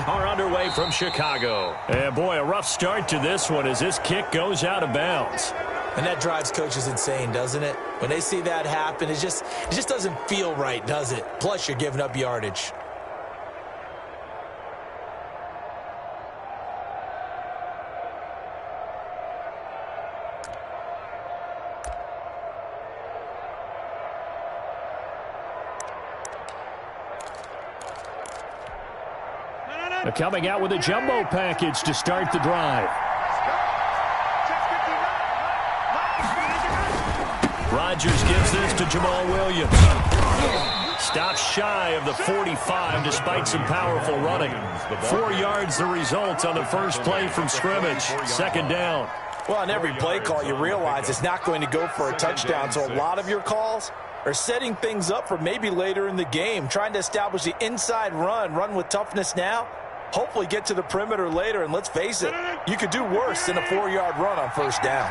are underway from Chicago. And boy, a rough start to this one as this kick goes out of bounds. And that drives coaches insane, doesn't it? When they see that happen, it just doesn't feel right, does it? Plus, you're giving up yardage. They're coming out with a jumbo package to start the drive. Rodgers gives this to Jamal Williams. Stops shy of the 45 despite some powerful running. 4 yards the result on the first play from scrimmage. Second down. Well, on every play call, you realize it's not going to go for a touchdown, so a lot of your calls are setting things up for maybe later in the game, trying to establish the inside run with toughness now, hopefully get to the perimeter later, and let's face it, you could do worse than a 4-yard run on first down.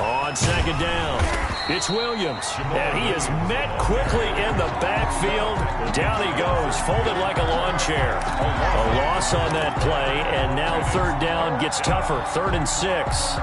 On second down, it's Williams, and he is met quickly in the backfield. Down he goes, folded like a lawn chair. A loss on that play, and now third down gets tougher. 3rd and 6.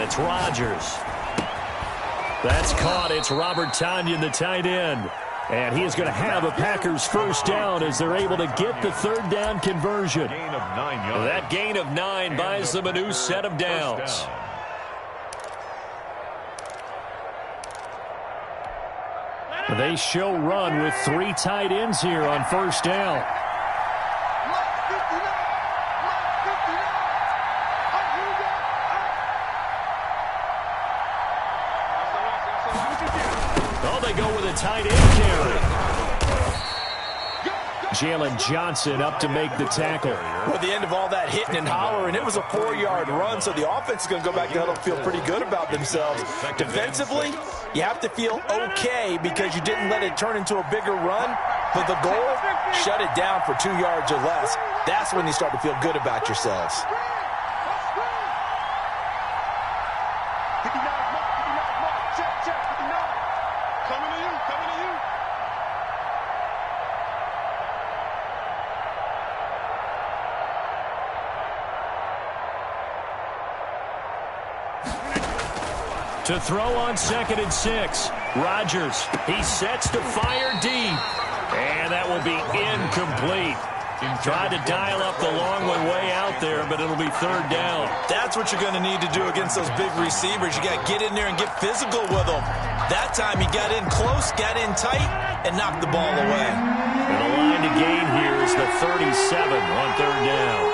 It's Rodgers. That's caught. It's Robert Tonyan, the tight end. And he is going to have a Packers first down as they're able to get the third down conversion. That gain of 9 buys them a new set of downs. They show run with 3 tight ends here on first down. Tight end carry. Jalen Johnson up to make the tackle. Well, at the end of all that hitting and hollering, it was a 4-yard run, so the offense is going to go back to huddle, feel pretty good about themselves. Defensively, you have to feel okay because you didn't let it turn into a bigger run. But the goal, shut it down for 2 yards or less. That's when you start to feel good about yourselves. To throw on 2nd and 6. Rodgers, he sets to fire deep. And that will be incomplete. Tried to dial up the long one way out there, but it'll be third down. That's what you're going to need to do against those big receivers. You got to get in there and get physical with them. That time he got in close, got in tight, and knocked the ball away. And the line to gain here is the 37 on third down.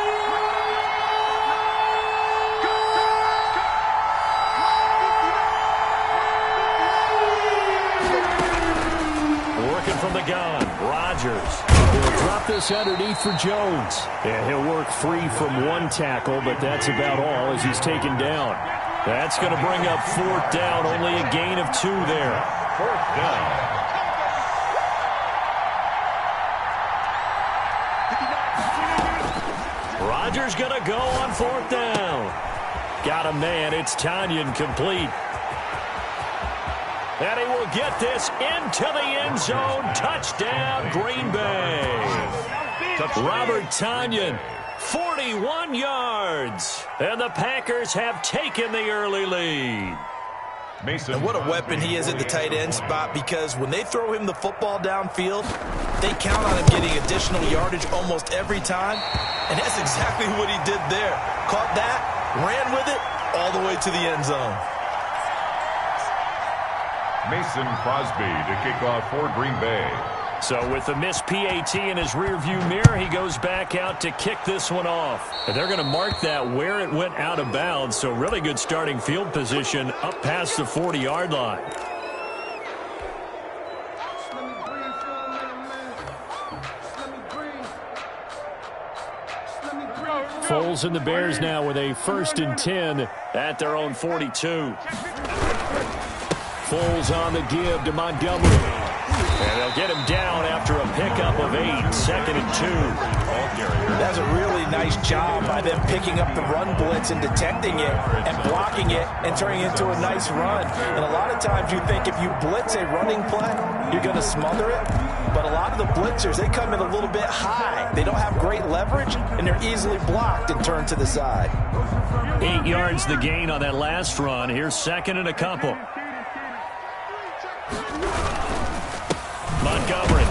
From the gun, Rodgers will drop this underneath for Jones. And he'll work free from 1 tackle, but that's about all as he's taken down. That's going to bring up 4th down, only a gain of 2 there. 4th down. Rodgers going to go on 4th down. Got a man, it's Tonyan complete. And he will get this into the end zone. Touchdown, Green Bay. Robert Tonyan, 41 yards. And the Packers have taken the early lead. And what a weapon he is at the tight end spot, because when they throw him the football downfield, they count on him getting additional yardage almost every time. And that's exactly what he did there. Caught that, ran with it, all the way to the end zone. Mason Crosby to kick off for Green Bay. So with the missed PAT in his rearview mirror, he goes back out to kick this one off. And they're going to mark that where it went out of bounds. So really good starting field position up past the 40-yard line. Foles and the Bears now with a 1st and 10 at their own 42. Foles on the give to Montgomery. And they'll get him down after a pickup of 8, 2nd and 2. That's a really nice job by them picking up the run blitz and detecting it and blocking it and turning it into a nice run. And a lot of times you think if you blitz a running play, you're going to smother it. But a lot of the blitzers, they come in a little bit high. They don't have great leverage, and they're easily blocked and turned to the side. 8 yards the gain on that last run. Here's 2nd and a couple. Montgomery.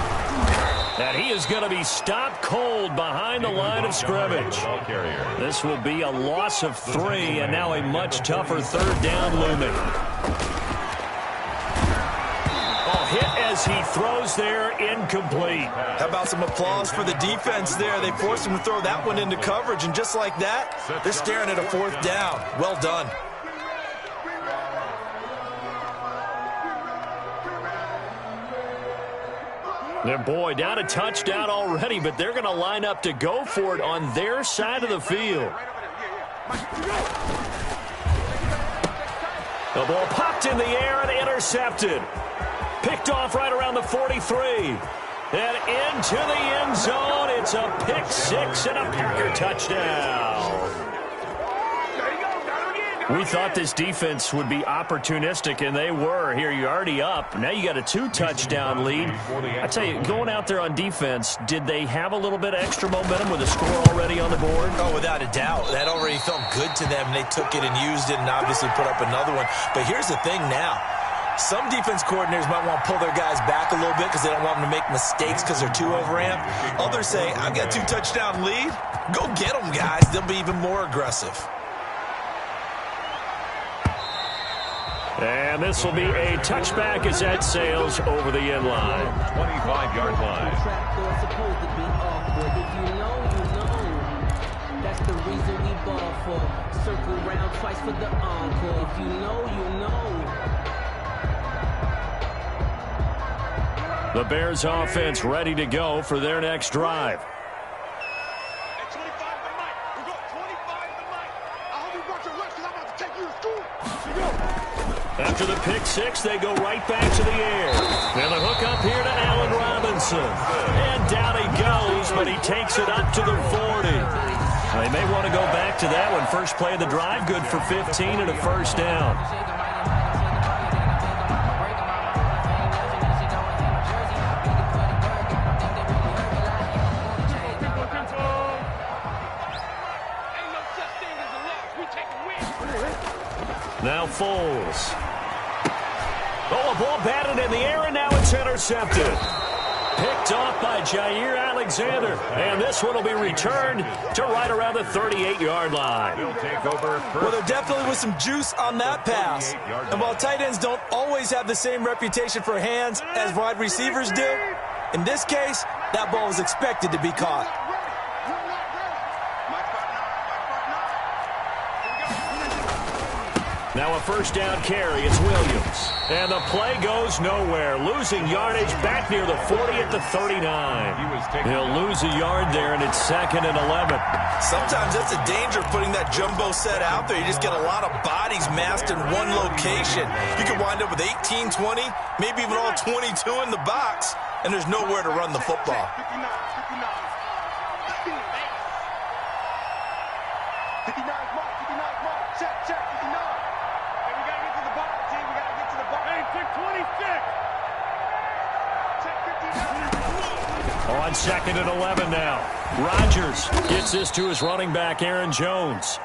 And he is going to be stopped cold behind the line of scrimmage. This will be a loss of 3, and now a much tougher 3rd down looming. Hit as he throws there, incomplete. How about some applause for the defense there? They forced him to throw that one into coverage, and just like that, they're staring at a 4th down. Well done. Their boy down a touchdown already, but they're going to line up to go for it on their side of the field. The ball popped in the air and intercepted. Picked off right around the 43. And into the end zone. It's a pick 6 and a Packer touchdown. We thought this defense would be opportunistic, and they were. Here, you're already up. Now you got a 2-touchdown lead. I tell you, going out there on defense, did they have a little bit of extra momentum with a score already on the board? Oh, without a doubt. That already felt good to them. They took it and used it and obviously put up another one. But here's the thing now. Some defense coordinators might want to pull their guys back a little bit because they don't want them to make mistakes because they're too overamped. Others say, I've got a 2-touchdown lead. Go get them, guys. They'll be even more aggressive. And this will be a touchback as that sails over the end line. 25-yard line. That's the reason we ball for. Circle round twice for the encore. If you know, you know. The Bears offense ready to go for their next drive. After the pick 6, they go right back to the air. And the hook up here to Allen Robinson. And down he goes, but he takes it up to the 40. They may want to go back to that one. First play of the drive, good for 15 and a 1st down. Now Foles. Oh, a ball batted in the air, and now it's intercepted. Picked off by Jair Alexander. And this one will be returned to right around the 38-yard line. Well, there definitely was some juice on that pass. And while tight ends don't always have the same reputation for hands as wide receivers do, in this case, that ball was expected to be caught. Now a 1st down carry. It's Williams. And the play goes nowhere. Losing yardage back near the 40 at the 39. He'll lose a yard there, and it's 2nd and 11. Sometimes that's the danger of putting that jumbo set out there. You just get a lot of bodies massed in one location. You could wind up with 18, 20, maybe even all 22 in the box, and there's nowhere to run the football. On 2nd and 11 now. Rodgers gets this to his running back, Aaron Jones.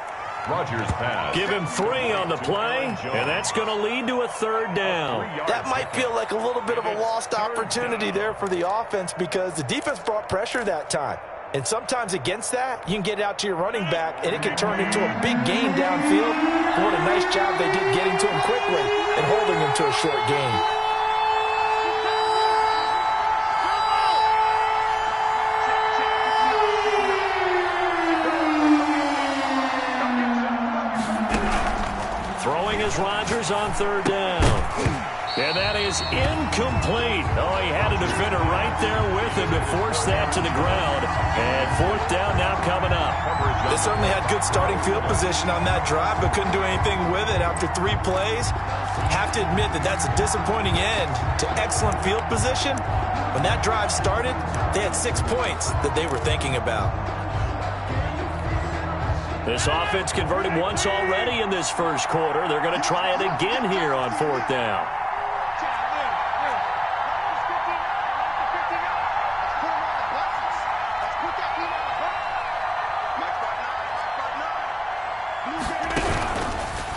Rodgers pass. Give him 3 on the play, and that's going to lead to a 3rd down. That might feel like a little bit of a lost opportunity there for the offense because the defense brought pressure that time. And sometimes against that, you can get out to your running back, and it can turn into a big gain downfield. But what a nice job they did getting to him quickly and holding him to a short gain. Here's Rodgers on third down. And that is incomplete. Oh, he had a defender right there with him to force that to the ground. And fourth down now coming up. They certainly had good starting field position on that drive, but couldn't do anything with it after 3 plays. Have to admit that that's a disappointing end to excellent field position. When that drive started, they had 6 points that they were thinking about. This offense converted once already in this first quarter. They're going to try it again here on fourth down.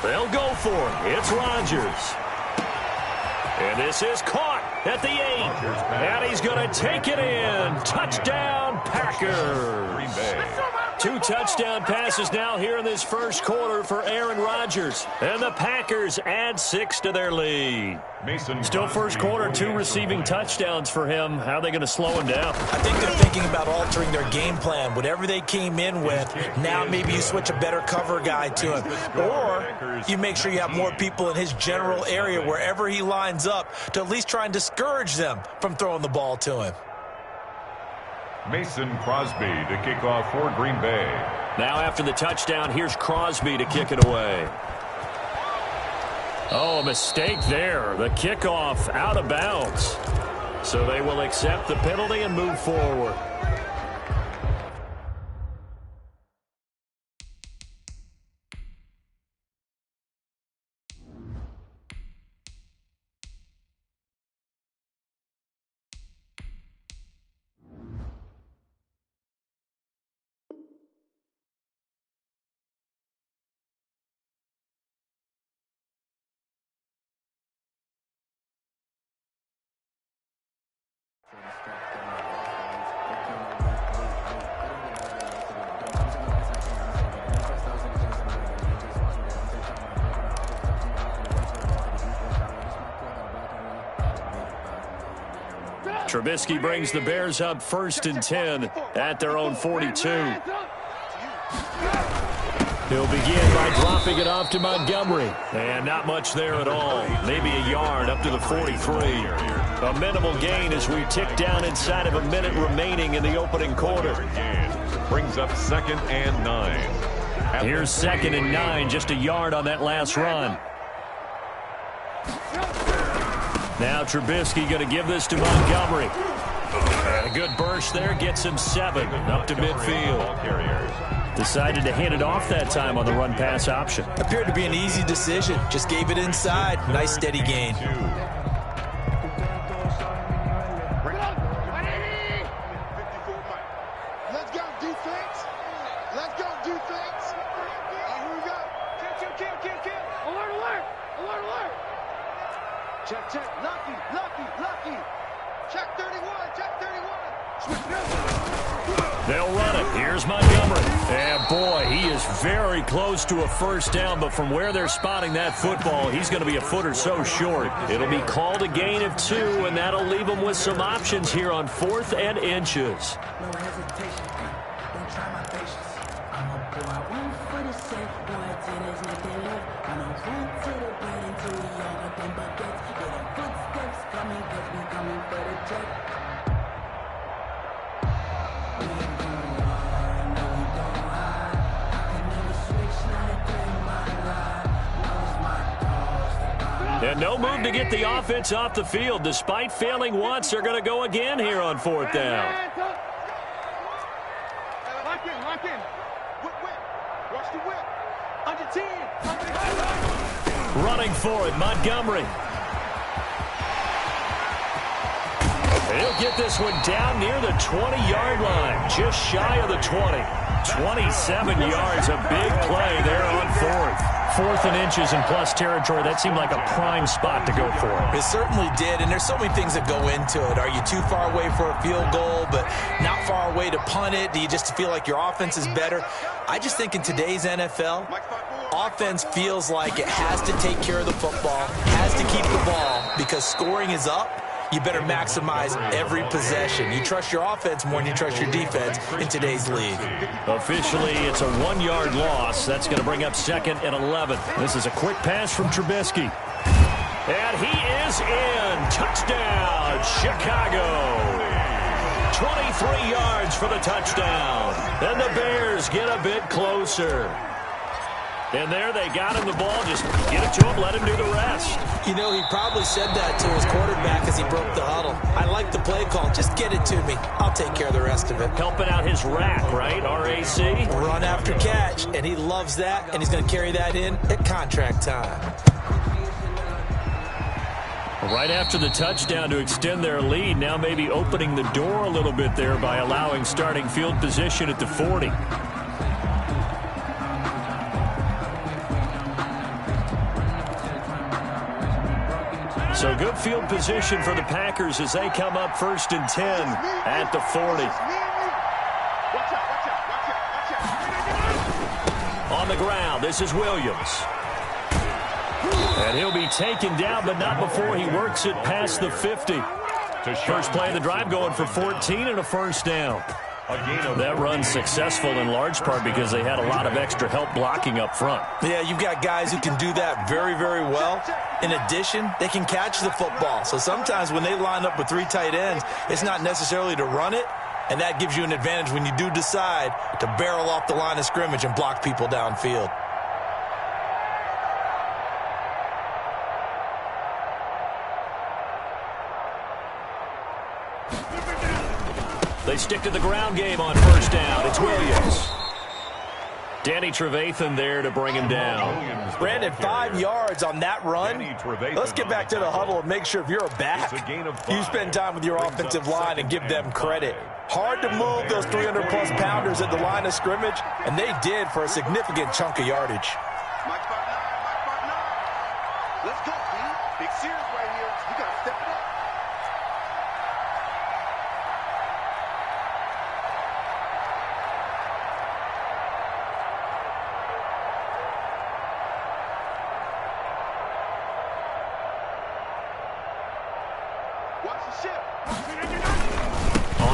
They'll go for it. It's Rodgers. And this is caught at the 8. And he's going to take it in. Touchdown, Packers. 2 touchdown passes now here in this first quarter for Aaron Rodgers. And the Packers add 6 to their lead. Still first quarter, 2 receiving touchdowns for him. How are they going to slow him down? I think they're thinking about altering their game plan. Whatever they came in with, now maybe you switch a better cover guy to him. Or you make sure you have more people in his general area wherever he lines up to at least try and discourage them from throwing the ball to him. Mason Crosby to kick off for Green Bay. Now after the touchdown, here's Crosby to kick it away. Oh, a mistake there. The kickoff out of bounds. So they will accept the penalty and move forward. Trubisky brings the Bears up 1st and 10 at their own 42. He'll begin by dropping it off to Montgomery. And not much there at all. Maybe a yard up to the 43. A minimal gain as we tick down inside of a minute remaining in the opening quarter. Brings up 2nd and 9. Here's 2nd and 9, just a yard on that last run. Now Trubisky going to give this to Montgomery. And a good burst there gets him 7 up to midfield. Decided to hand it off that time on the run-pass option. Appeared to be an easy decision. Just gave it inside. Nice steady gain. Let's go defense. Let's go defense. Here we go. Kill. Alert. Check. Lucky. Check 31. They'll run it. Here's Montgomery. And boy, he is very close to a first down, but from where they're spotting that football, he's going to be a foot or so short. It'll be called a gain of 2, and that'll leave him with some options here on 4th and inches. No hesitation. Don't try my patience. I'm a boy. I went for the safe boy. Till there's nothing left. I don't run to the bread until we all got them buckets. Yeah, the footsteps coming, cause we coming for the check. We ain't gonna lie, no we don't hide. I can never switch, not a threat in my life. Knows my dogs. And no move to get the offense off the field. Despite failing once, they're going to go again here on 4th down. Lock in. Whip. Watch the whip. Under 10. Running for it, Montgomery. He'll get this one down near the 20-yard line, just shy of the 20. 27 yards, a big play there on 4th. 4th and inches in plus territory. That seemed like a prime spot to go for. It certainly did, and there's so many things that go into it. Are you too far away for a field goal, but not far away to punt it? Do you just feel like your offense is better? I just think in today's NFL, offense feels like it has to take care of the football, has to keep the ball, because scoring is up. you better maximize every possession. You trust your offense more than you trust your defense in today's league. Officially, it's a 1-yard loss. That's going to bring up 2nd and 11. This is a quick pass from Trubisky. And he is in. Touchdown, Chicago. 23 yards for the touchdown. And the Bears get a bit closer. And there they got him the ball. Just get it to him, let him do the rest. You know, he probably said that to his quarterback as he broke the huddle. I like the play call. Just get it to me. I'll take care of the rest of it. Helping out his rack, right? RAC. Run after catch, and he loves that, and he's going to carry that in at contract time. Right after the touchdown to extend their lead, now maybe opening the door a little bit there by allowing starting field position at the 40. So good field position for the Packers as they come up 1st and 10 at the 40. On the ground, this is Williams. And he'll be taken down, but not before he works it past the 50. First play of the drive going for 14 and a first down. That run's successful in large part because they had a lot of extra help blocking up front. Yeah, you've got guys who can do that very, very well. In addition, they can catch the football. So sometimes when they line up with 3 tight ends, it's not necessarily to run it, and that gives you an advantage when you do decide to barrel off the line of scrimmage and block people downfield. They stick to the ground game on first down. It's Williams. Danny Trevathan there to bring him down. Brandon, 5 yards on that run. Let's get back to the huddle and make sure if you're a back, you spend time with your offensive line and give them credit. Hard to move those 300-plus pounders at the line of scrimmage, and they did for a significant chunk of yardage. Let's go, B. Big series right here. You got to step it up.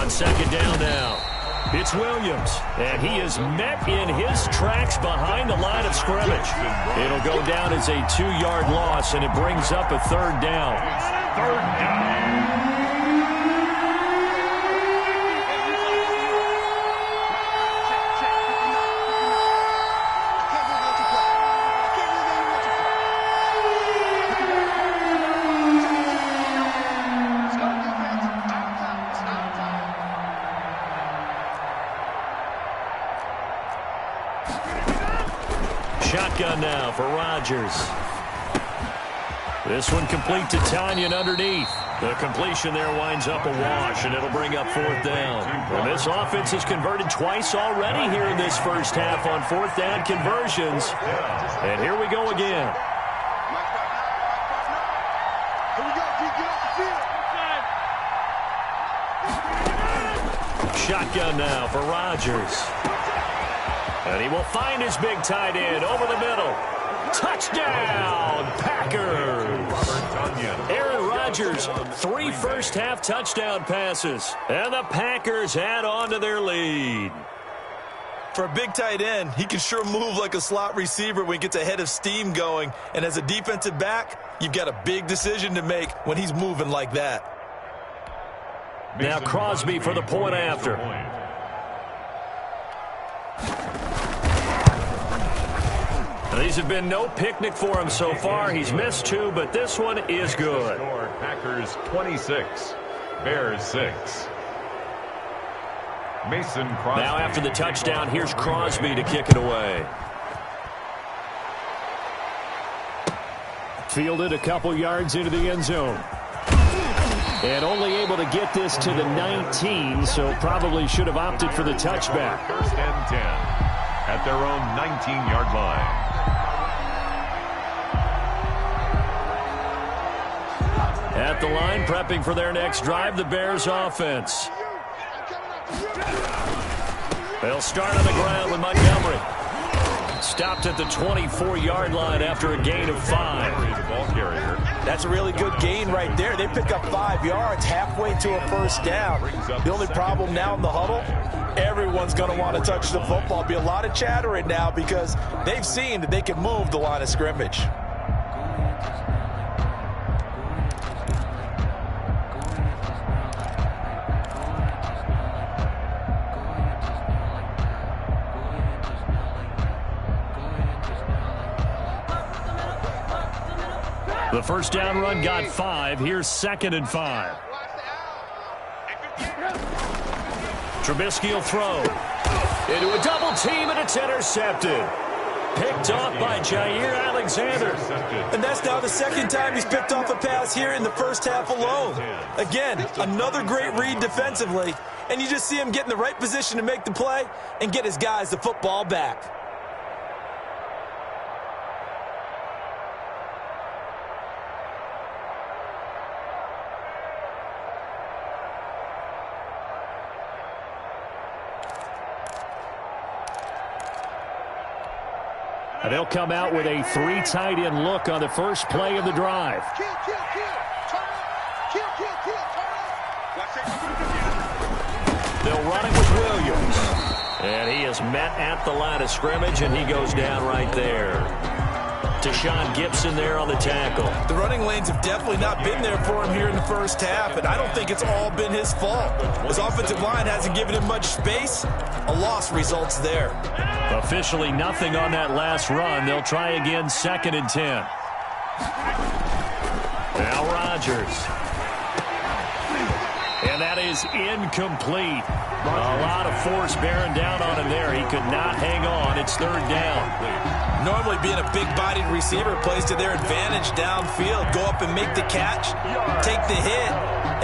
On second down now, it's Williams, and he is met in his tracks behind the line of scrimmage. It'll go down as a 2-yard loss, and it brings up a 3rd down. 3rd down. Shotgun now for Rodgers. This one complete to Tanyan underneath. The completion there winds up a wash, and it'll bring up 4th down. And this offense has converted twice already here in this first half on 4th down conversions. And here we go again. Shotgun now for Rodgers. And he will find his big tight end over the middle. Touchdown, Packers! Aaron Rodgers, 3 first-half touchdown passes. And the Packers add on to their lead. For a big tight end, he can sure move like a slot receiver when he gets a head of steam going. And as a defensive back, you've got a big decision to make when he's moving like that. Now Crosby for the point after. These have been no picnic for him so far. He's missed 2, but this one is good. Packers 26, Bears 6. Mason Crosby. Now after the touchdown, here's Crosby to kick it away. Fielded a couple yards into the end zone. And only able to get this to the 19, so probably should have opted for the touchback. 1st and 10 at their own 19-yard line. At the line, prepping for their next drive, the Bears offense. They'll start on the ground with Montgomery. Stopped at the 24-yard line after a gain of 5. That's a really good gain right there. They pick up 5 yards halfway to a first down. The only problem now in the huddle, everyone's going to want to touch the football. Be a lot of chattering now because they've seen that they can move the line of scrimmage. The first down run got 5. Here's 2nd and 5. Trubisky will throw. Into a double team, and it's intercepted. Picked off by Jair Alexander. And that's now the second time he's picked off a pass here in the first half alone. Again, another great read defensively. And you just see him get in the right position to make the play and get his guys the football back. And they'll come out with a 3 tight end look on the first play of the drive. Kill, kill, kill. Turn up. Kill, kill, kill. Turn up. They'll run it with Williams. And he is met at the line of scrimmage, and he goes down right there. Deshaun Gibson there on the tackle. The running lanes have definitely not been there for him here in the first half, and I don't think it's all been his fault. His offensive line hasn't given him much space. A loss results there. Officially nothing on that last run. They'll try again, 2nd and 10. Now Rodgers. And that is incomplete. A lot of force bearing down on him there. He could not hang on. It's 3rd down. Normally being a big-bodied receiver plays to their advantage downfield. Go up and make the catch, take the hit,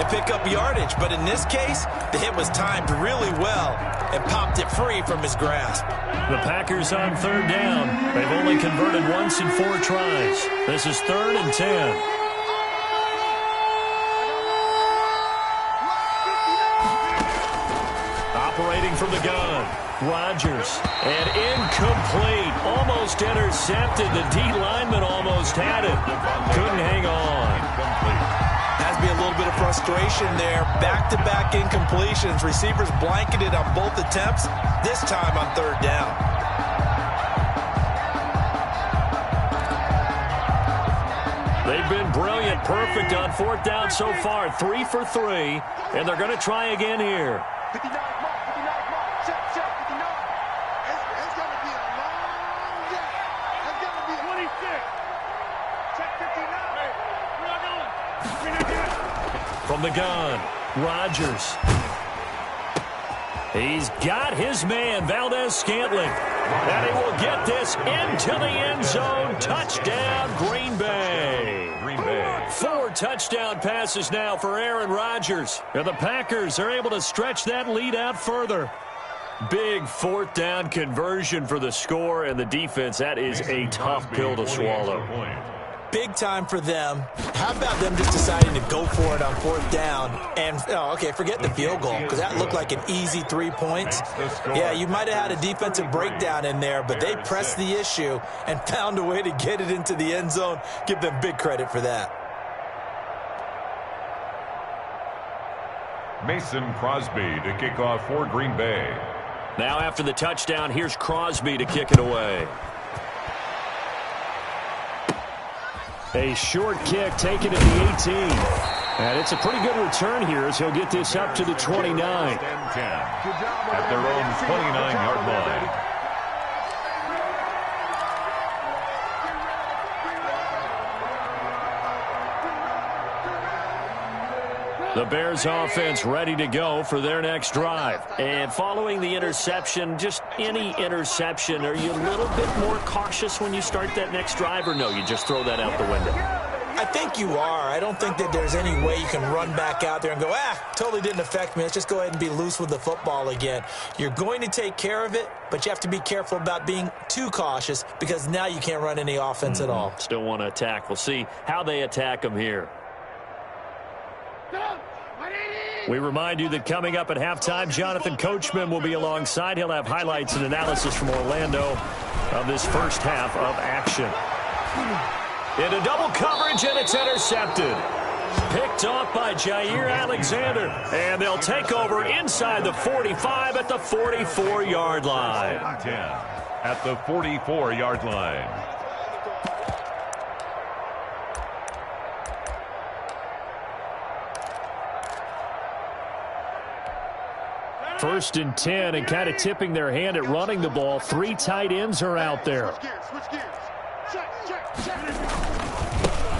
and pick up yardage. But in this case, the hit was timed really well and popped it free from his grasp. The Packers on 3rd down. They've only converted once in 4 tries. This is 3rd and 10. Operating from the gun, Rodgers, and incomplete, almost intercepted. The D lineman almost had it, couldn't hang on. Has to be a little bit of frustration there. Back-to-back incompletions. Receivers blanketed on both attempts, this time on 3rd down. They've been brilliant, perfect on 4th down so far, 3 for 3, and they're going to try again here. 59 mark, 59 mark. Check, 59. It's going to be a long day. It's going to be 26. Check 59. Hey, we're not going. From the gun, Rodgers. He's got his man, Valdez-Scantling. And he will get this into the end zone. Touchdown, Green Bay. 4 touchdown passes now for Aaron Rodgers. And the Packers are able to stretch that lead out further. Big 4th down conversion for the score, and the defense, that is a tough pill to swallow. Big time for them. How about them just deciding to go for it on 4th down? And, okay, forget the field goal, because that looked like an easy 3 points. Yeah, you might have had a defensive breakdown in there, but they pressed the issue and found a way to get it into the end zone. Give them big credit for that. Mason Crosby to kick off for Green Bay. Now after the touchdown, here's Crosby to kick it away. A short kick taken at the 18. And it's a pretty good return here as he'll get this up to the 29. At their own 29-yard line. The Bears offense ready to go for their next drive. And following the interception, just any interception, are you a little bit more cautious when you start that next drive, or no, you just throw that out the window? I think you are. I don't think that there's any way you can run back out there and go, totally didn't affect me. Let's just go ahead and be loose with the football again. You're going to take care of it, but you have to be careful about being too cautious because now you can't run any offense at all. Still want to attack. We'll see how they attack them here. We remind you that coming up at halftime, Jonathan Coachman will be alongside. He'll have highlights and analysis from Orlando. of this first half of action. Into double coverage, and it's intercepted. Picked off by Jair Alexander. And they'll take over inside the 45 at the 44-yard line. 10 at the 44-yard line. First and 10, and kind of tipping their hand at running the ball. 3 tight ends are out there.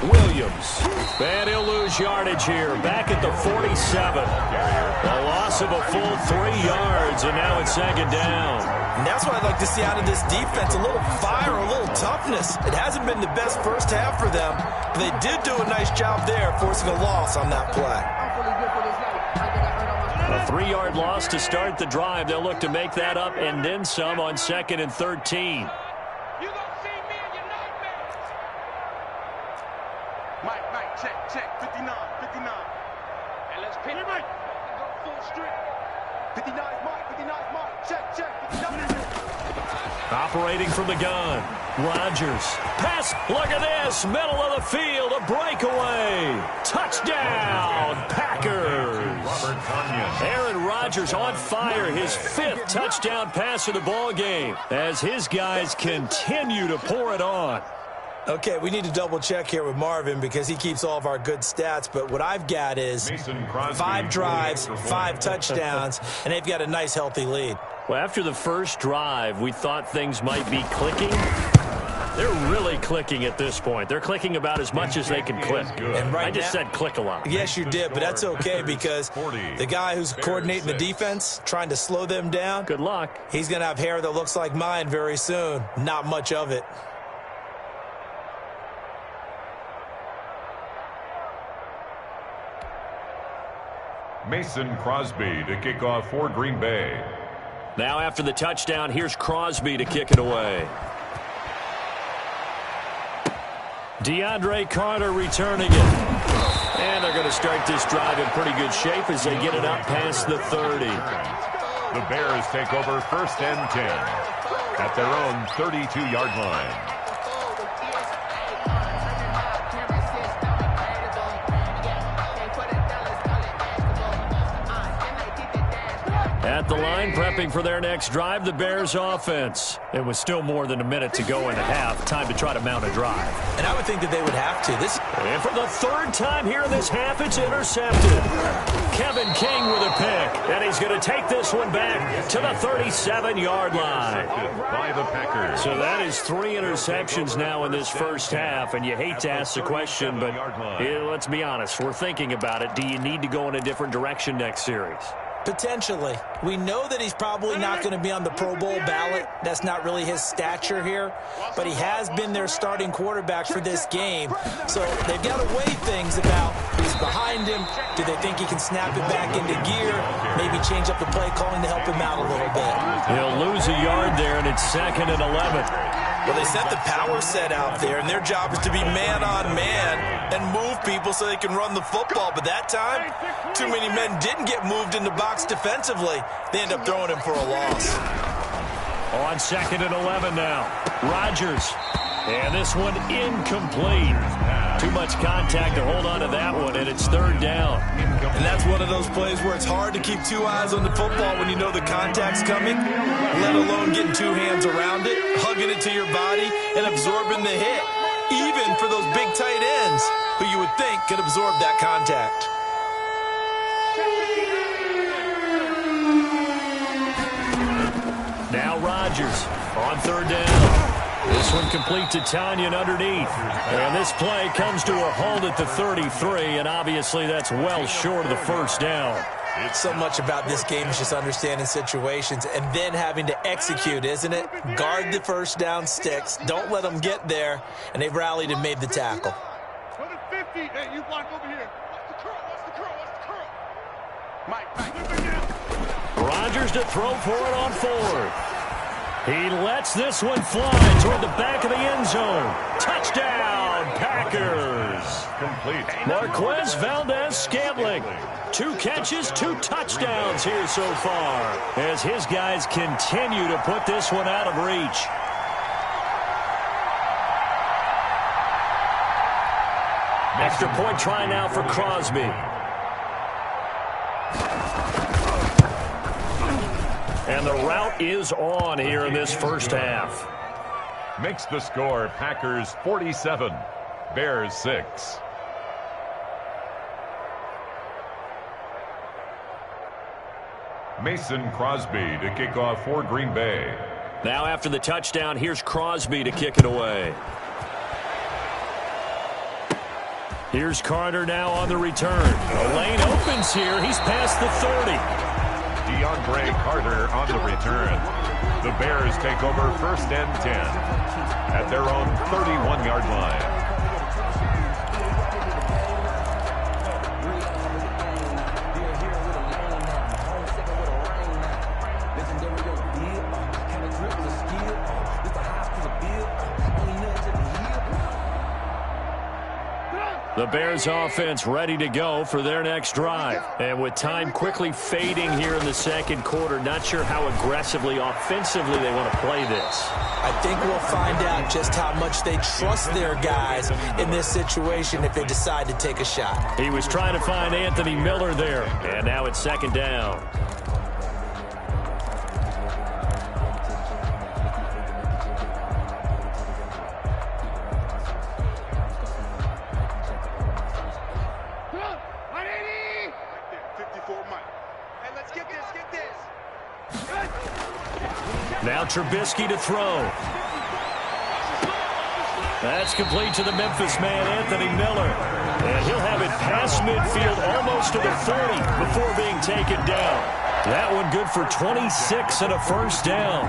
Williams. And he'll lose yardage here. Back at the 47. A loss of a full 3 yards, and now it's second down. And that's what I'd like to see out of this defense. A little fire, a little toughness. It hasn't been the best first half for them, but they did do a nice job there, forcing a loss on that play. A 3-yard loss to start the drive. They'll look to make that up and then some on 2nd and 13. Mike, check, 59. And let's pin it. Go full strip. 59 Mike, check, 59. Operating from the gun. Rodgers. Pass. Look at this. Middle of the field. A breakaway. Touchdown, Packers. Aaron Rodgers on fire. His 5th touchdown pass of the ball game as his guys continue to pour it on. Okay, we need to double check here with Marvin because he keeps all of our good stats. But what I've got is 5 drives, 5 touchdowns, and they've got a nice, healthy lead. Well, after the first drive, we thought things might be clicking. They're really clicking at this point. They're clicking about as much as they can click. And right I just now, said click a lot. Yes, you did, but that's okay because the guy who's coordinating the defense, trying to slow them down, Good luck. he's going to have hair that looks like mine very soon. Not much of it. Mason Crosby to kick off for Green Bay. Now after the touchdown, here's Crosby to kick it away. DeAndre Carter returning it. And they're going to start this drive in pretty good shape as they get it up past the 30. The Bears take over 1st and 10 at their own 32-yard line. At the line, prepping for their next drive, the Bears offense. It was still more than a minute to go in the half. Time to try to mount a drive. And I would think that they would have to. And for the 3rd time here in this half, it's intercepted. Kevin King with a pick. And he's going to take this one back to the 37-yard line. By the Packers. So that is 3 interceptions now in this first half. And you hate to ask the question, but let's be honest. We're thinking about it. Do you need to go in a different direction next series? Potentially. We know that he's probably not going to be on the Pro Bowl ballot. That's not really his stature here. But he has been their starting quarterback for this game. So they've got to weigh things about who's behind him. Do they think he can snap it back into gear? Maybe change up the play calling to help him out a little bit. He'll lose a yard there, and it's 2nd and 11. Well, they sent the power set out there, and their job is to be man-on-man and move people so they can run the football. But that time, too many men didn't get moved in the box defensively. They end up throwing him for a loss. On 2nd and 11 now. Rodgers. And this one incomplete. Too much contact to hold on to that one, and it's 3rd down. And that's one of those plays where it's hard to keep 2 eyes on the football when you know the contact's coming, let alone getting 2 hands around it, hugging it to your body, and absorbing the hit, even for those big tight ends who you would think could absorb that contact. Now Rodgers on 3rd down. This one complete to Tanyan underneath. And this play comes to a halt at the 33, and obviously that's well short of the 1st down. So much about this game is just understanding situations and then having to execute, isn't it? Guard the 1st down sticks. Don't let them get there. And they've rallied and made the tackle. For the 50. Hey, you block over here. What's the curl? Mike. Rodgers to throw for it on 4th. He lets this one fly toward the back of the end zone. Touchdown, Packers. Complete. Marquez Valdez-Scantling. 2 catches, 2 touchdowns here so far as his guys continue to put this one out of reach. Extra point try now for Crosby. And the route is on here in this first half. Makes the score Packers 47, Bears 6. Mason Crosby to kick off for Green Bay. Now after the touchdown, here's Crosby to kick it away. Here's Carter now on the return. The lane opens here. He's past the 30. DeAndre Carter on the return. The Bears take over first and 10 at their own 31-yard line. The Bears offense ready to go for their next drive. And with time quickly fading here in the second quarter, not sure how aggressively, offensively they want to play this. I think we'll find out just how much they trust their guys in this situation if they decide to take a shot. He was trying to find Anthony Miller there. And now it's second down. Now Trubisky to throw. That's complete to the Memphis man, Anthony Miller. And he'll have it past midfield almost to the 40 before being taken down. That one good for 26 and a first down.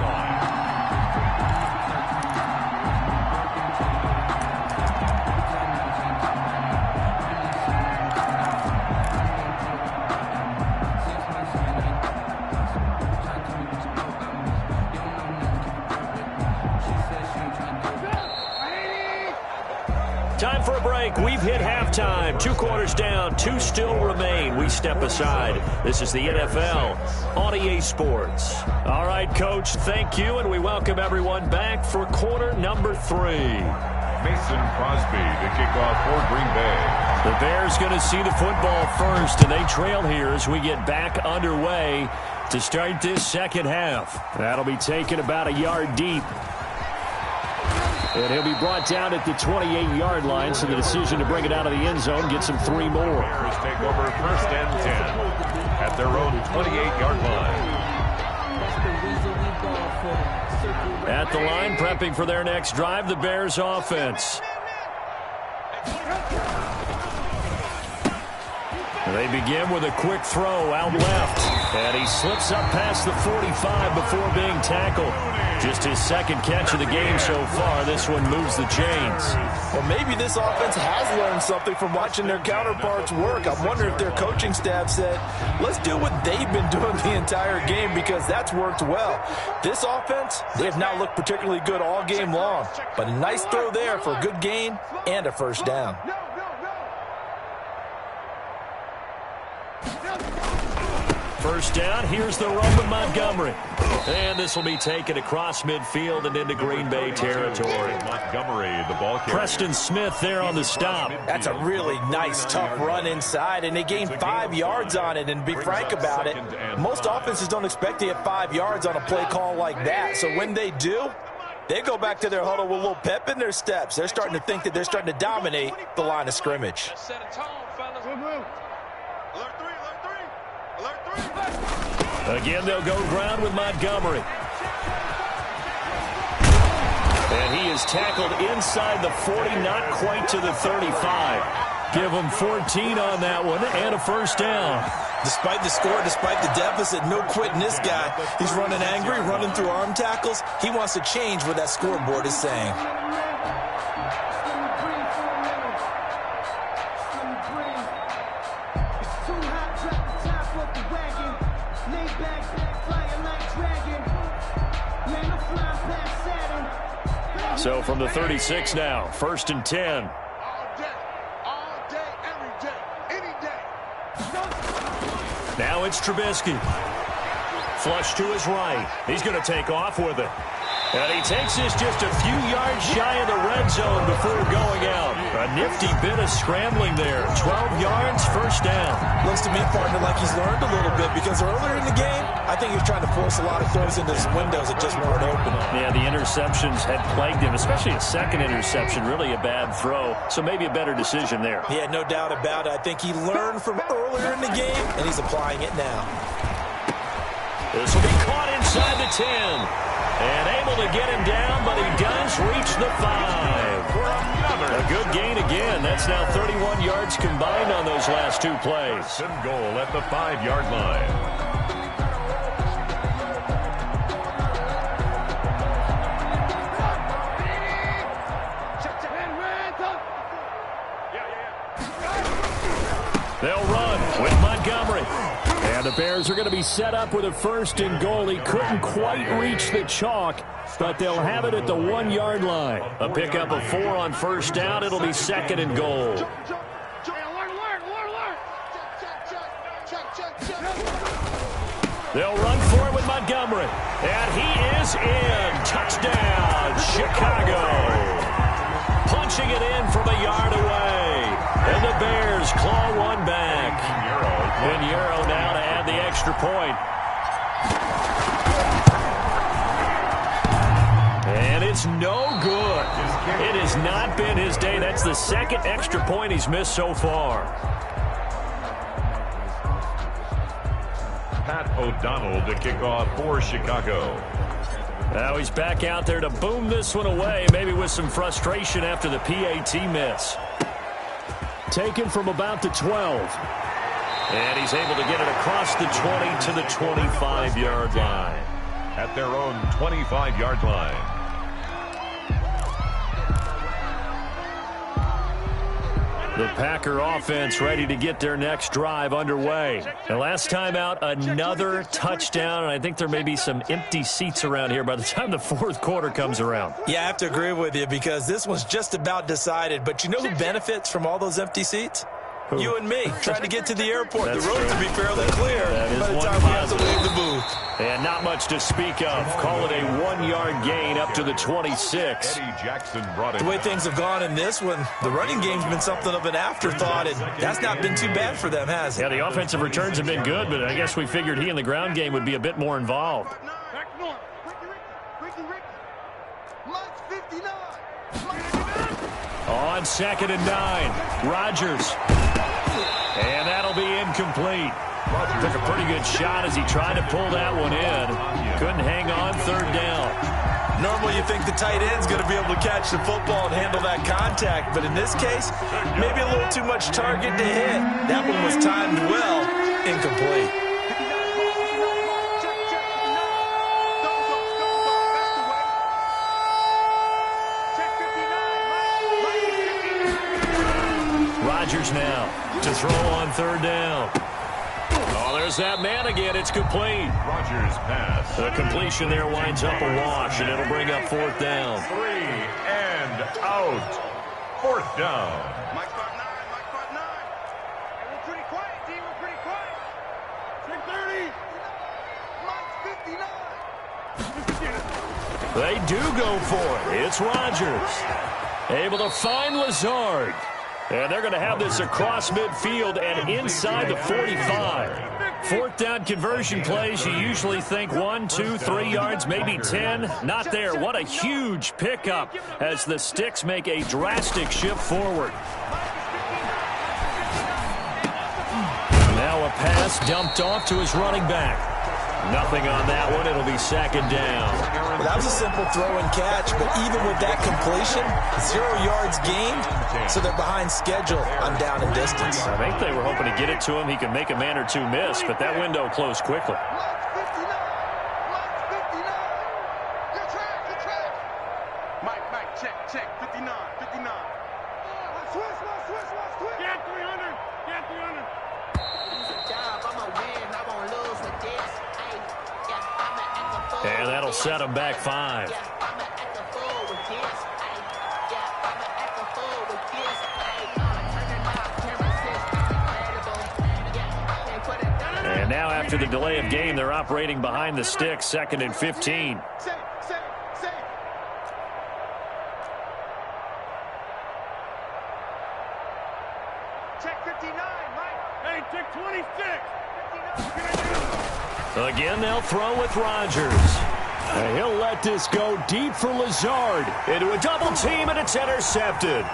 Time for a break. We've hit halftime. 2 quarters down. 2 still remain. We step aside. This is the NFL on EA Sports. All right, Coach, thank you, and we welcome everyone back for quarter number 3. Mason Crosby to kick off for Green Bay. The Bears going to see the football first, and they trail here as we get back underway to start this second half. That'll be taken about a yard deep. And he'll be brought down at the 28-yard line, so the decision to bring it out of the end zone gets him 3 more. Bears take over first and 10 at their own 28-yard line. At the line, prepping for their next drive, the Bears offense. They begin with a quick throw out left. And he slips up past the 45 before being tackled. Just his second catch of the game so far. This one moves the chains. Well, maybe this offense has learned something from watching their counterparts work. I wonder if their coaching staff said, let's do what they've been doing the entire game, because that's worked well. This offense, they have not looked particularly good all game long. But a nice throw there for a good gain and a first down. First down, here's the run with Montgomery. And this will be taken across midfield and into Green Bay territory. Montgomery, the ball carrier. Preston Smith there on the stop. That's a really nice, tough run inside, and they gained 5 yards on it. And to be frank about it, most offenses don't expect to get 5 yards on a play call like that. So when they do, they go back to their huddle with a little pep in their steps. They're starting to think that they're starting to dominate the line of scrimmage. Set a tone, fellas. Alert 3, alert 3. Alert 3. Again, they'll go ground with Montgomery. And he is tackled inside the 40, not quite to the 35. Give him 14 on that one and a first down. Despite the score, despite the deficit, no quitting this guy. He's running angry, running through arm tackles. He wants to change what that scoreboard is saying. So from the 36 now, first and 10. All day, every day, any day. Now it's Trubisky. Flush to his right. He's going to take off with it. And he takes this just a few yards shy of the red zone before going out. A nifty bit of scrambling there. 12 yards, first down. Looks to me, partner, like he's learned a little bit because earlier in the game, I think he was trying to force a lot of throws into his windows that just weren't open. Yeah, the interceptions had plagued him, especially a second interception. Really a bad throw, so maybe a better decision there. Yeah, no doubt about it. I think he learned from earlier in the game, and he's applying it now. This will be caught inside the 10. And able to get him down, but he does reach the 5. A good gain again. That's now 31 yards combined on those last two plays. First and goal at the 5-yard line. They'll run with Montgomery. And the Bears are going to be set up with a first and goal. He couldn't quite reach the chalk, but they'll have it at the 1-yard line. A pickup of 4 on first down. It'll be second and goal. They'll run for it with Montgomery. And he is in. Touchdown, Chicago. Punching it in from a yard away. And the Bears claw one back. Pinheiro now to add the extra point. And it's no good. It has not been his day. That's the second extra point he's missed so far. Pat O'Donnell to kick off for Chicago. Now he's back out there to boom this one away, maybe with some frustration after the PAT miss. Taken from about the 12. And he's able to get it across the 20 to the 25-yard line. At their own 25-yard line. The Packer offense ready to get their next drive underway. The last time out, another touchdown, and I think there may be some empty seats around here by the time the fourth quarter comes around. Yeah, I have to agree with you because this one's just about decided. But you know who benefits from all those empty seats? Who? You and me, trying to get to the airport. The roads will be fairly clear by the time we have to leave the booth. And not much to speak of. Call it a 1-yard gain up to the 26. Eddie Jackson brought it. The way things have gone in this one, the running game's been something of an afterthought, and that's not been too bad for them, has it? Yeah, the offensive returns have been good, but I guess we figured he in the ground game would be a bit more involved. On 2nd and 9, Rodgers. And that'll be incomplete. Took a pretty good shot as he tried to pull that one in. Couldn't hang on, 3rd down. Normally you think the tight end's going to be able to catch the football and handle that contact, but in this case, maybe a little too much target to hit. That one was timed well, incomplete. Rodgers now to throw on 3rd down. Oh, there's that man again. It's complete. Rodgers pass. The completion there winds up a wash, and it'll bring up 4th down. 3 and out. 4th down. Mike Part 9, Mike Part 9. Hey, we're pretty quiet, team. We're pretty quiet. 10:30. Mike's 59. They do go for it. It's Rodgers. Able to find Lazard. And they're going to have this across midfield and inside the 45. 4th down conversion plays, you usually think 1, 2, 3 yards, maybe 10. Not there. What a huge pickup as the Sticks make a drastic shift forward. Now a pass dumped off to his running back. Nothing on that one. It'll be 2nd down. Well, that was a simple throw and catch, but even with that completion, 0 yards gained, so they're behind schedule on down and distance. I think they were hoping to get it to him. He could make a man or two miss, but that window closed quickly. Mike, check, 59. Switch. Get 300. And that'll set him back 5. And And now after the delay of game, they're operating behind the sticks, 2nd and 15. Check 59, Mike. Hey, check 26. Again, they'll throw with Rodgers. And he'll let this go deep for Lazard. Into a double team, and it's intercepted.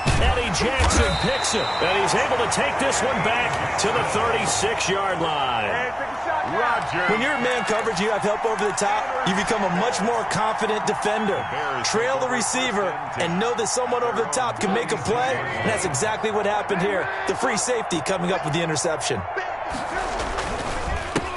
Eddie Jackson picks it, and he's able to take this one back to the 36-yard line. Rodgers. When you're in man coverage, you have help over the top, you become a much more confident defender. Trail the receiver and know that someone over the top can make a play, and that's exactly what happened here. The free safety coming up with the interception.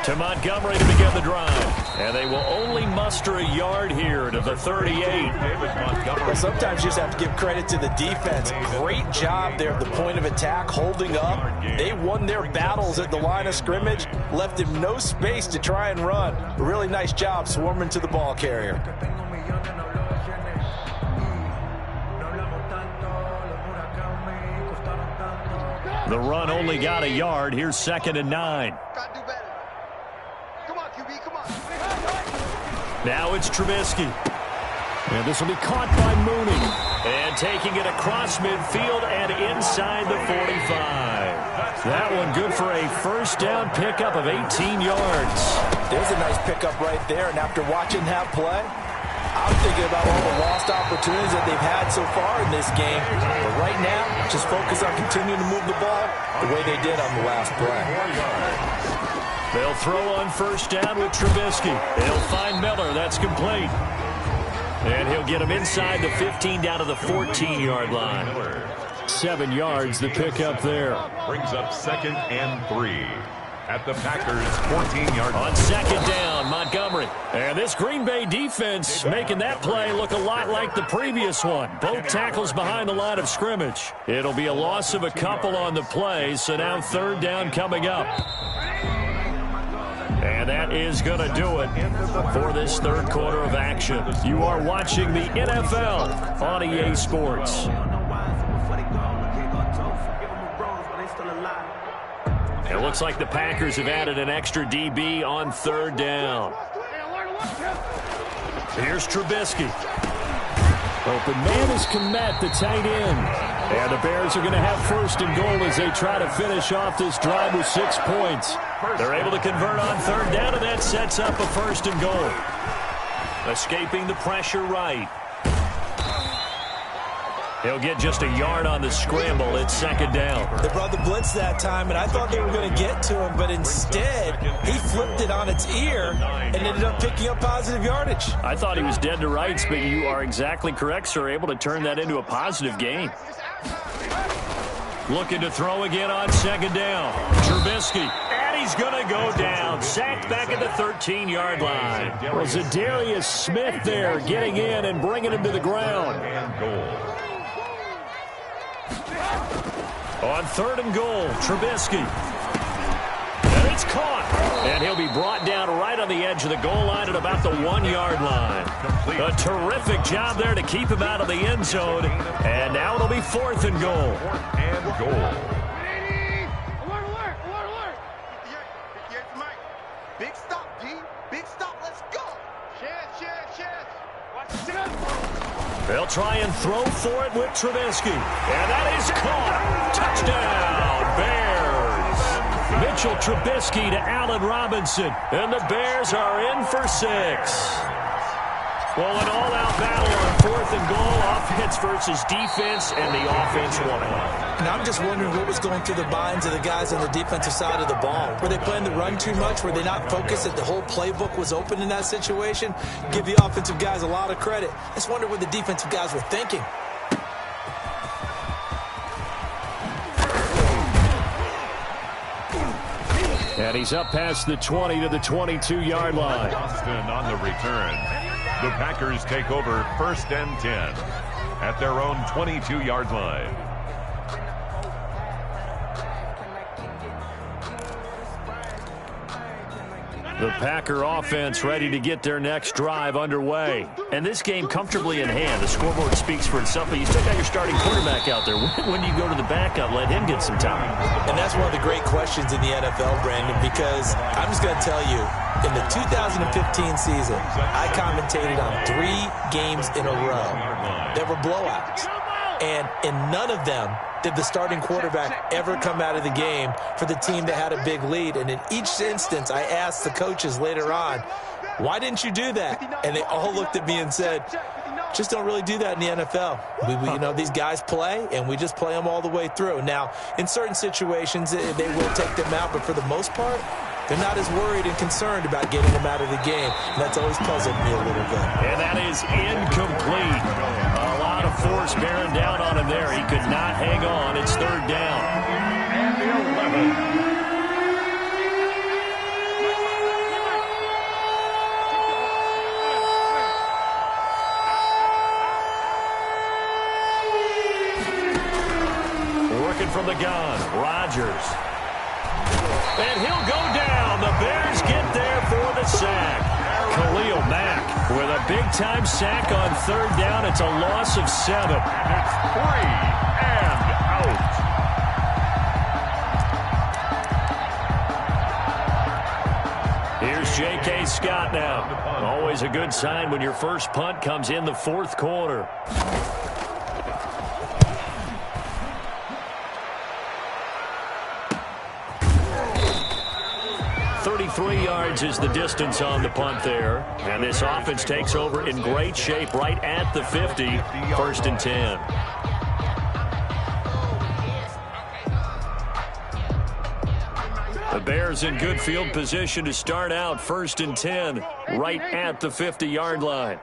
To Montgomery to begin the drive. And they will only muster a yard here to the 38. Well, sometimes you just have to give credit to the defense. Great job there at the point of attack, holding up. They won their battles at the line of scrimmage, left him no space to try and run. A really nice job swarming to the ball carrier. The run only got a yard. Here's 2nd and 9. Now it's Trubisky. And this will be caught by Mooney. And taking it across midfield and inside the 45. That one good for a first down pickup of 18 yards. There's a nice pickup right there. And after watching that play, I'm thinking about all the lost opportunities that they've had so far in this game. But right now, just focus on continuing to move the ball the way they did on the last play. They'll throw on first down with Trubisky. They'll find Miller. That's complete. And he'll get him inside the 15 down to the 14-yard line. 7 yards, the pickup there. Brings up 2nd and 3 at the Packers' 14-yard line. On 2nd down, Montgomery. And this Green Bay defense making that play look a lot like the previous one. Both tackles behind the line of scrimmage. It'll be a loss of a couple on the play, so now 3rd down coming up. And that is going to do it for this 3rd quarter of action. You are watching the NFL on EA Sports. It looks like the Packers have added an extra DB on 3rd down. Here's Trubisky. Open man is Kmet, the tight end. And the Bears are going to have 1st and goal as they try to finish off this drive with 6 points. They're able to convert on 3rd down, and that sets up a 1st and goal. Escaping the pressure right. He'll get just a yard on the scramble. It's 2nd down. They brought the blitz that time, and I thought they were going to get to him, but instead he flipped it on its ear and ended up picking up positive yardage. I thought he was dead to rights, but you are exactly correct, sir. Able to turn that into a positive gain. Looking to throw again on 2nd down. Trubisky. And he's going to go down. Sacked back at the 13-yard line. Was Zadarius Smith there getting in and bringing him to the ground. And goal. On 3rd and goal, Trubisky. And it's caught. And he'll be brought down right on the edge of the goal line at about the 1-yard line. A terrific job there to keep him out of the end zone. And now it'll be 4th and goal. 4th and goal. Alert. 58 Mike. Big stop, G. Big stop. Let's go. Chance. Watch the gun. They'll try and throw for it with Trubisky. And that is caught. Touchdown, Bears. Mitchell Trubisky to Allen Robinson. And the Bears are in for 6. Well, an all-out battle on 4th and goal. Offense versus defense, and the offense won. And I'm just wondering what was going through the minds of the guys on the defensive side of the ball. Were they playing the run too much? Were they not focused that the whole playbook was open in that situation? Give the offensive guys a lot of credit. I just wonder what the defensive guys were thinking. And he's up past the 20 to the 22-yard line. Austin on the return. The Packers take over 1st and 10 at their own 22-yard line. The Packer offense ready to get their next drive underway. And this game comfortably in hand. The scoreboard speaks for itself, but you still got your starting quarterback out there. When do you go to the backup, let him get some time? And that's one of the great questions in the NFL, Brandon, because I'm just going to tell you, in the 2015 season, I commentated on 3 games in a row that were blowouts. And in none of them did the starting quarterback ever come out of the game for the team that had a big lead. And in each instance, I asked the coaches later on, why didn't you do that? And they all looked at me and said, just don't really do that in the NFL. You know, these guys play, and we just play them all the way through. Now, in certain situations, they will take them out, but for the most part, they're not as worried and concerned about getting them out of the game. And that's always puzzled me a little bit. And that is incomplete. A lot of force bearing down on him there. He could not hang on. It's 3rd down. And the 11. Working from the gun, Rodgers. And he'll go down. The Bears get there for the sack. Khalil Mack with a big-time sack on 3rd down. It's a loss of 7. It's 3 and out. Here's J.K. Scott now. Always a good sign when your first punt comes in the 4th quarter. 33 yards is the distance on the punt there. And this offense takes over in great shape right at the 50. 1st and 10. The Bears in good field position to start out. 1st and 10 right at the 50-yard line.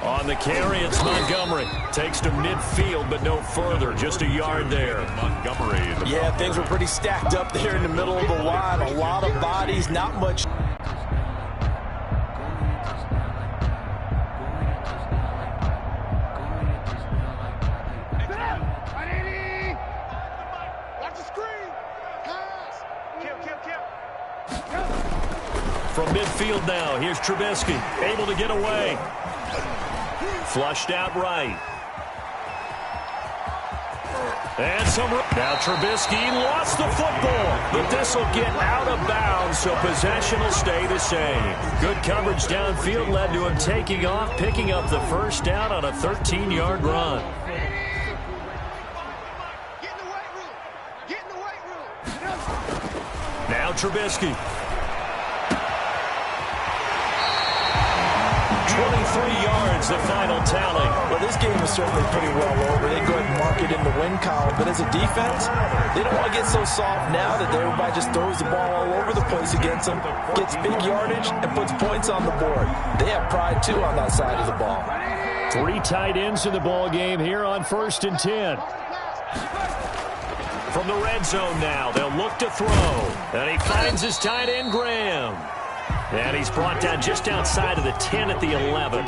On the carry, it's Montgomery. Takes to midfield, but no further. Just a yard there. Montgomery. Yeah, things were pretty stacked up there in the middle of the line. A lot of bodies, not much. From midfield now, here's Trubisky. Able to get away. Flushed out right. And now Trubisky lost the football, but this will get out of bounds, so possession will stay the same. Good coverage downfield led to him taking off, picking up the 1st down on a 13-yard run. Now Trubisky. 23 yards, the final tally. Well, this game is certainly pretty well over. They go ahead and mark it in the win column. But as a defense, they don't want to get so soft now that everybody just throws the ball all over the place against them, gets big yardage, and puts points on the board. They have pride, too, on that side of the ball. 3 tight ends in the ball game here on 1st and 10. From the red zone now, they'll look to throw. And he finds his tight end, Graham. And he's brought down just outside of the 10 at the 11.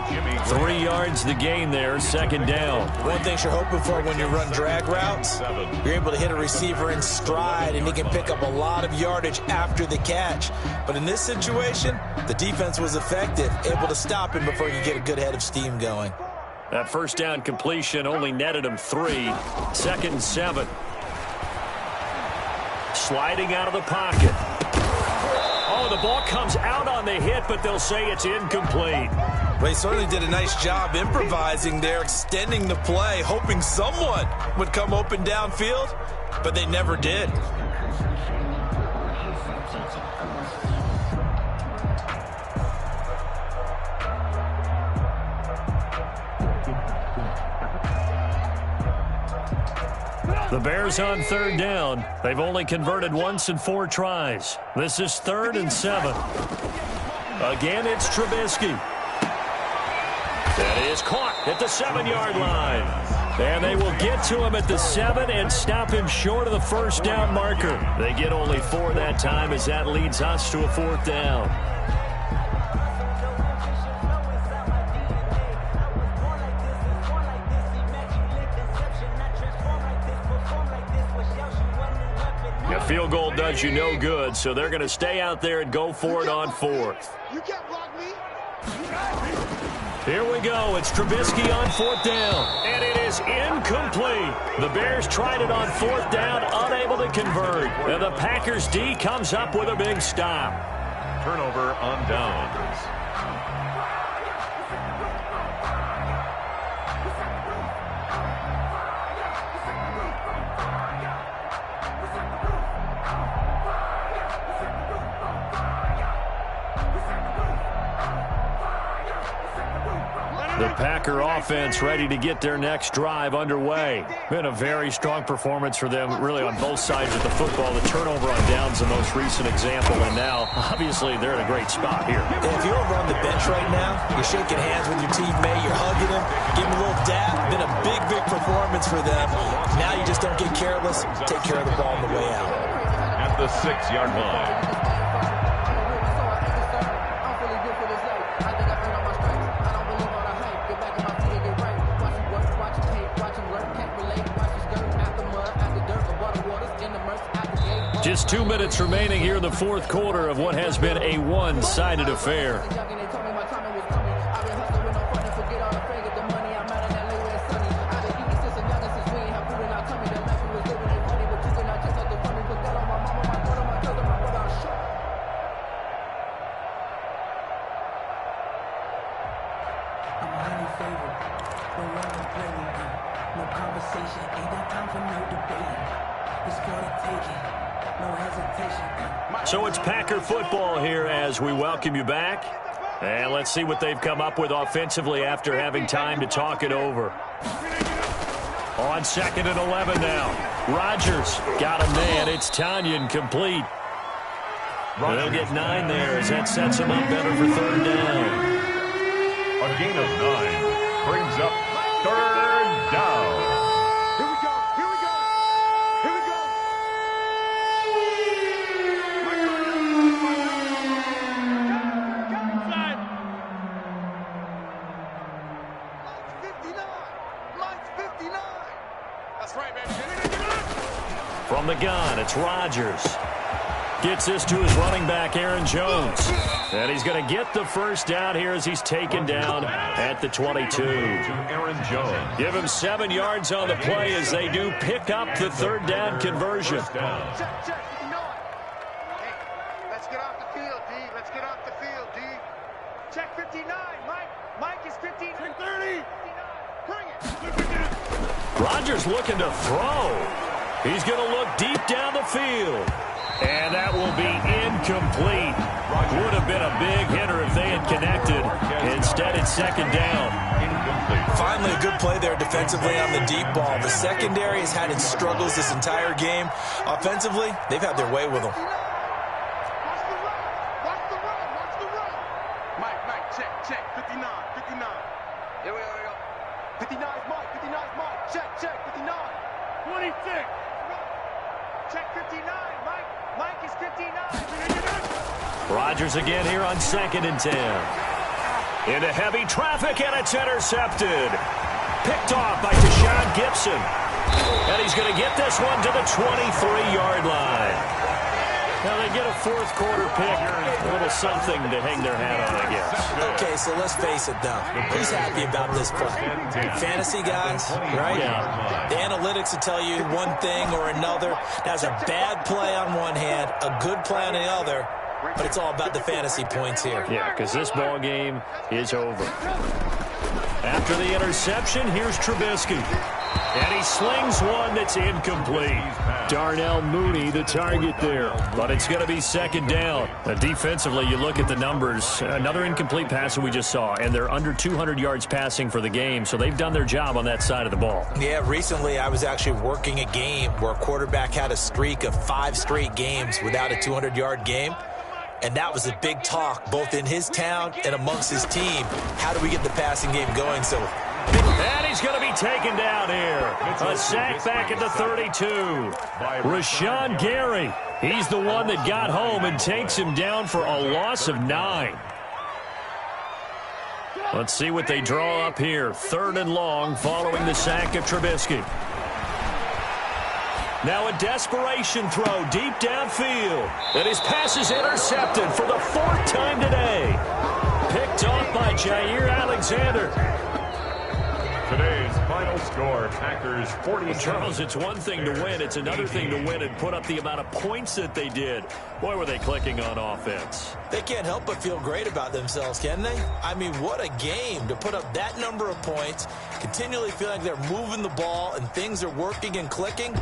3 yards the gain there, 2nd down. One thing you're hoping for when you run drag routes, you're able to hit a receiver in stride, and he can pick up a lot of yardage after the catch. But in this situation, the defense was effective, able to stop him before you get a good head of steam going. That 1st down completion only netted him 3. 2nd and 7. Sliding out of the pocket. Oh, the ball comes out on the hit, but they'll say it's incomplete. They certainly did a nice job improvising there, extending the play, hoping someone would come open downfield, but they never did. The Bears on 3rd down. They've only converted once in 4 tries. This is 3rd and 7. Again, it's Trubisky. That is caught at the 7-yard line. And they will get to him at the 7 and stop him short of the 1st down marker. They get only 4 that time as that leads us to a 4th down. Field goal does you no good, so they're going to stay out there and go for it on fourth. You can't block me. Here we go. It's Trubisky on fourth down, and it is incomplete. The Bears tried it on fourth down, unable to convert. And the Packers D comes up with a big stop. Turnover on downs. The Packer offense ready to get their next drive underway. Been a very strong performance for them, really, on both sides of the football. The turnover on downs, the most recent example, and now, obviously, they're in a great spot here. If you're over on the bench right now, you're shaking hands with your teammate, you're hugging him, giving him a little dab. Been a big, big performance for them. Now you just don't get careless. Take care of the ball on the way out. At the 6-yard line. Just 2 minutes remaining here in the fourth quarter of what has been a one-sided affair. So it's Packer football here as we welcome you back. And let's see what they've come up with offensively after having time to talk it over. On 2nd and 11 now. Rodgers got a man. It's Tanyan complete. They'll get 9 there as that sets them up better for third down. A gain of 9 brings up third down. From the gun, it's Rodgers. Gets this to his running back, Aaron Jones. And he's going to get the first down here as he's taken down at the 22. Aaron Jones. Give him 7 yards on the play as they do pick up the third down conversion. Check, 59. Hey, let's get off the field, D. Let's get off the field, D. Check 59, Mike. Mike is 15. Check 30. 59. Bring it. Rodgers looking to throw. He's going to look deep down the field. And that will be incomplete. Would have been a big hitter if they had connected. Instead, it's second down. Finally, a good play there defensively on the deep ball. The secondary has had its struggles this entire game. Offensively, they've had their way with them. Watch the run. Watch the run. Watch the run. Mike, check. 59. Here we go. 59 is Mike. 59 is Mike. Check. 59. 26. Check 59, Mike. Mike is 59. Rodgers again here on 2nd and 10. Into heavy traffic, and it's intercepted. Picked off by Deshaun Gibson. And he's going to get this one to the 23-yard line. Now they get a fourth quarter pick, a little something to hang their hat on, I guess. Okay, so let's face it, though. Who's happy about this play? Fantasy guys, right? Yeah. The analytics will tell you one thing or another. That's a bad play on one hand, a good play on the other, but it's all about the fantasy points here. Yeah, because this ball game is over. After the interception, here's Trubisky. And he slings one that's incomplete. Darnell Mooney, the target there. But it's going to be second down. Defensively, you look at the numbers. Another incomplete pass that we just saw. And they're under 200 yards passing for the game. So they've done their job on that side of the ball. Yeah, recently I was actually working a game where a quarterback had a streak of 5 straight games without a 200-yard game. And that was a big talk, both in his town and amongst his team. How do we get the passing game going? So, and he's going to be taken down here. A sack back at the 32. Rashawn Gary, he's the one that got home and takes him down for a loss of 9. Let's see what they draw up here. 3rd and long following the sack of Trubisky. Now a desperation throw deep downfield. And his pass is intercepted for the 4th time today. Picked off by Jair Alexander. Today's final score, Packers 47. Charles, it's one thing to win. It's another thing to win and put up the amount of points that they did. Boy, were they clicking on offense. They can't help but feel great about themselves, can they? I mean, what a game to put up that number of points, continually feeling like they're moving the ball and things are working and clicking.